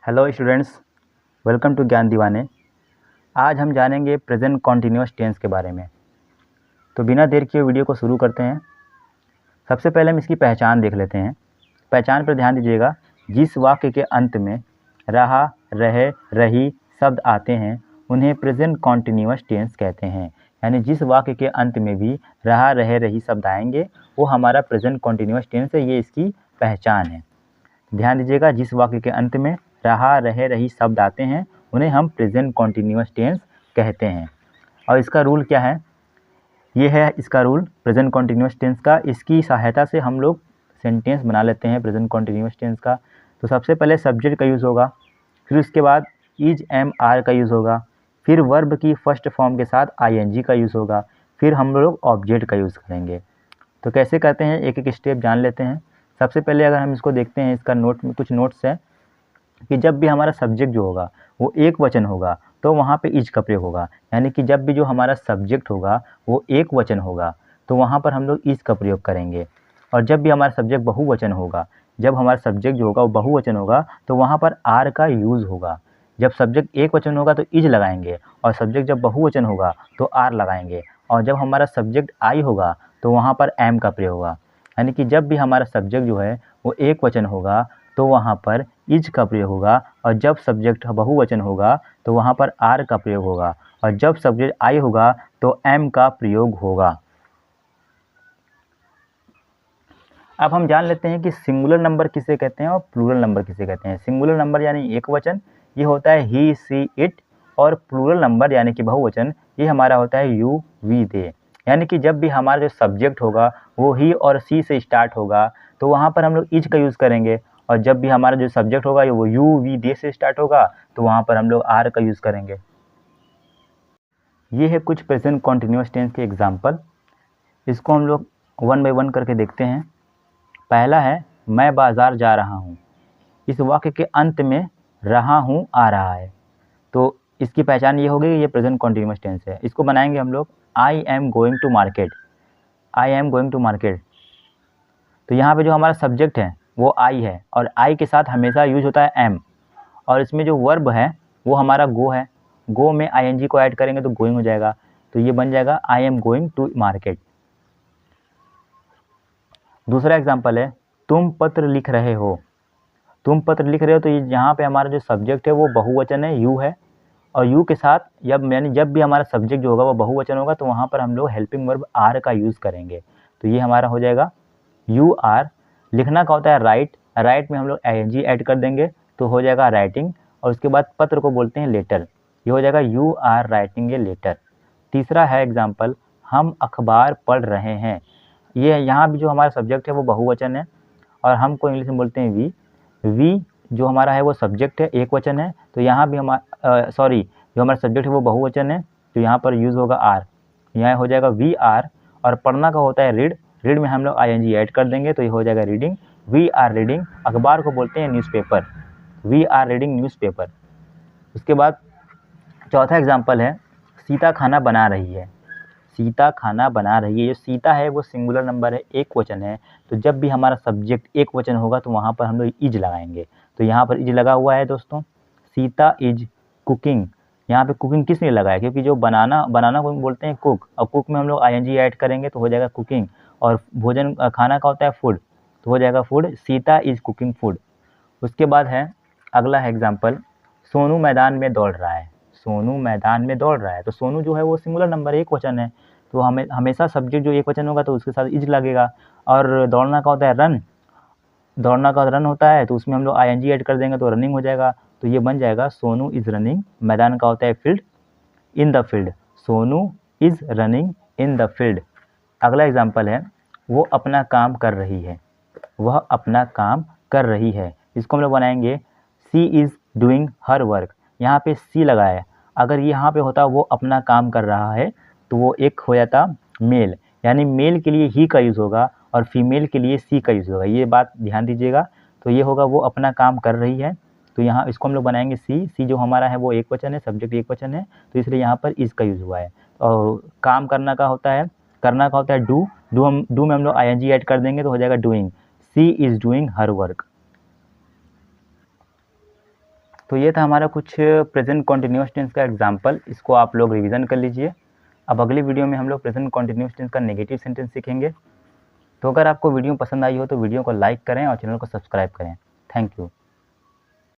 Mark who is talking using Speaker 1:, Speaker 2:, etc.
Speaker 1: Hello students, welcome to ज्ञान दीवाने। आज हम जानेंगे प्रेजेंट कॉन्टिन्यूअस टेंस के बारे में। तो बिना देर किए वीडियो को शुरू करते हैं। सबसे पहले हम इसकी पहचान देख लेते हैं। पहचान पर ध्यान दीजिएगा। जिस वाक्य के अंत में रहा, रहे, रही शब्द आते हैं उन्हें प्रेजेंट कॉन्टिन्यूअस टेंस कहते हैं। यानी जिस वाक्य के अंत में भी रहा, रहे, रही शब्द आएंगे वो हमारा प्रेजेंट कॉन्टिन्यूअस टेंस है। ये इसकी पहचान है। ध्यान दीजिएगा, जिस वाक्य के अंत में रहा, रहे, रही शब्द आते हैं उन्हें हम प्रेजेंट कॉन्टिन्यूअस टेंस कहते हैं। और इसका रूल क्या है? ये है इसका रूल प्रेजेंट कॉन्टिन्यूअस टेंस का। इसकी सहायता से हम लोग सेंटेंस बना लेते हैं प्रेजेंट कॉन्टिन्यूअस टेंस का। तो सबसे पहले सब्जेक्ट का यूज़ होगा, फिर उसके बाद इज, एम, आर का यूज़ होगा, फिर वर्ब की फर्स्ट फॉर्म के साथ आईएनजी का यूज़ होगा, फिर हम लोग ऑब्जेक्ट का यूज़ करेंगे। तो कैसे करते हैं एक एक स्टेप जान लेते हैं। सबसे पहले अगर हम इसको देखते हैं, इसका नोट में कुछ नोट्स है कि जब भी हमारा सब्जेक्ट जो होगा वो एक वचन होगा तो वहाँ पे इज का प्रयोग होगा। यानी कि जब भी जो हमारा सब्जेक्ट होगा वो एक वचन होगा तो वहाँ पर हम लोग इज का प्रयोग करेंगे। और जब भी हमारा सब्जेक्ट बहुवचन होगा, जब हमारा सब्जेक्ट जो होगा वो बहुवचन होगा तो वहाँ पर आर का यूज़ होगा। जब सब्जेक्ट एक वचन होगा तो इज लगाएंगे, और सब्जेक्ट जब बहुवचन होगा तो आर लगाएंगे। और जब हमारा सब्जेक्ट आई होगा तो वहाँ पर एम का प्रयोग होगा। यानी कि जब भी हमारा सब्जेक्ट जो है वो एक वचन होगा तो वहाँ पर इज का प्रयोग होगा, और जब सब्जेक्ट बहुवचन होगा तो वहाँ पर आर का प्रयोग होगा, और जब सब्जेक्ट आई होगा तो एम का प्रयोग होगा। अब हम जान लेते हैं कि सिंगुलर नंबर किसे कहते हैं और प्लूरल नंबर किसे कहते हैं। सिंगुलर नंबर यानी एक वचन, ये होता है ही, सी, इट। और प्लूरल नंबर यानी कि बहुवचन, ये हमारा होता है यू, वी, दे। यानी कि जब भी हमारा जो सब्जेक्ट होगा वो ही और सी से स्टार्ट होगा तो वहाँ पर हम लोग इज का यूज़ करेंगे, और जब भी हमारा जो सब्जेक्ट होगा वो यू, वी, दे से स्टार्ट होगा तो वहाँ पर हम लोग आर का यूज़ करेंगे। ये है कुछ प्रेजेंट कॉन्टिन्यूअस टेंस के एग्जाम्पल। इसको हम लोग वन बाय वन करके देखते हैं। पहला है मैं बाज़ार जा रहा हूँ। इस वाक्य के अंत में रहा हूँ आ रहा है, तो इसकी पहचान ये होगी कि ये प्रेजेंट कॉन्टिन्यूअस टेंस है। इसको बनाएंगे हम लोग I am going to market. I am going to market, तो यहाँ पे जो हमारा सब्जेक्ट है वो आई है, और आई के साथ हमेशा यूज होता है एम। और इसमें जो वर्ब है वो हमारा गो है। गो में आईएनजी को ऐड करेंगे तो गोइंग हो जाएगा, तो ये बन जाएगा I am going to market. दूसरा एग्जाम्पल है तुम पत्र लिख रहे हो। तुम पत्र लिख रहे हो, तो ये यहाँ पे हमारा जो सब्जेक्ट है वो बहुवचन है, यू है। और यू के साथ जब भी हमारा सब्जेक्ट जो होगा वो बहुवचन होगा तो वहाँ पर हम लोग हेल्पिंग वर्ब आर का यूज़ करेंगे। तो ये हमारा हो जाएगा यू आर। लिखना का होता है राइट, राइट में हम लोग आईएनजी ऐड कर देंगे तो हो जाएगा राइटिंग। और उसके बाद पत्र को बोलते हैं लेटर, ये हो जाएगा you are writing a letter. तीसरा है एग्जाम्पल हम अखबार पढ़ रहे हैं। ये यहाँ भी जो हमारा सब्जेक्ट है वो बहुवचन है, और हमको इंग्लिश में बोलते हैं वी। वी जो हमारा है वो सब्जेक्ट है, एक वचन है, तो यहाँ भी जो हमारा सब्जेक्ट है वो बहुवचन है, तो यहाँ पर यूज़ होगा आर, यहाँ हो जाएगा वी आर। और पढ़ना का होता है रीड, रीड में हम लोग आईएनजी ऐड कर देंगे तो ये हो जाएगा रीडिंग, वी आर रीडिंग। अखबार को बोलते हैं newspaper, we are reading newspaper. उसके बाद चौथा एग्जाम्पल है सीता खाना बना रही है। सीता खाना बना रही है, जो सीता है वो सिंगुलर नंबर है, एक वचन है। तो जब भी हमारा सब्जेक्ट एक वचन होगा तो वहाँ पर हम लोग इज लगाएंगे, तो यहाँ पर इज लगा हुआ है दोस्तों। सीता इज कुकिंग, यहाँ पे कुकिंग किस लिए लगा है? क्योंकि जो बनाना को बोलते हैं कुक, और कुक में हम लोग आईएनजी ऐड करेंगे तो हो जाएगा कुकिंग। और भोजन खाना का होता है फूड, तो हो जाएगा food, Sita is cooking food. उसके बाद है अगला है एग्जाम्पल सोनू मैदान में दौड़ रहा है। सोनू मैदान में दौड़ रहा है, तो सोनू जो है वो सिंगुलर नंबर एक वचन है, तो हमें हमेशा सब्जेक्ट जो एक वचन होगा तो उसके साथ इज लगेगा। और दौड़ना का होता है रन, दौड़ना का रन होता है तो उसमें हम लोग आईएनजी ऐड कर देंगे तो रनिंग हो जाएगा, तो ये बन जाएगा सोनू इज रनिंग। मैदान का होता है field, in the field, Sonu is running in the field. अगला एग्जाम्पल है वो अपना काम कर रही है। वह अपना काम कर रही है, इसको हम लोग बनाएंगे सी इज़ डूइंग हर वर्क। यहाँ पे सी लगाया है, अगर यहाँ पे होता वो अपना काम कर रहा है तो वो एक हो जाता मेल, यानी मेल के लिए ही का यूज़ होगा और फीमेल के लिए सी का यूज़ होगा, ये बात ध्यान दीजिएगा। तो ये होगा वो अपना काम कर रही है, तो यहाँ इसको हम लोग बनाएंगे सी। सी जो हमारा है वो एक वचन है, सब्जेक्ट एक वचन है, तो इसलिए यहाँ पर इज़ का यूज़ हुआ है। और काम करना का होता है, करना का होता है डू, डू में हम लोग आईएनजी ऐड कर देंगे तो हो जाएगा doing, she is doing her work. तो ये था हमारा कुछ प्रेजेंट कॉन्टिन्यूस टेंस का एग्जाम्पल, इसको आप लोग रिवीजन कर लीजिए। अब अगली वीडियो में हम लोग प्रेजेंट कॉन्टिन्यूस टेंस का नेगेटिव सेंटेंस सीखेंगे। तो अगर आपको वीडियो पसंद आई हो तो वीडियो को लाइक करें और चैनल को सब्सक्राइब करें। Thank you.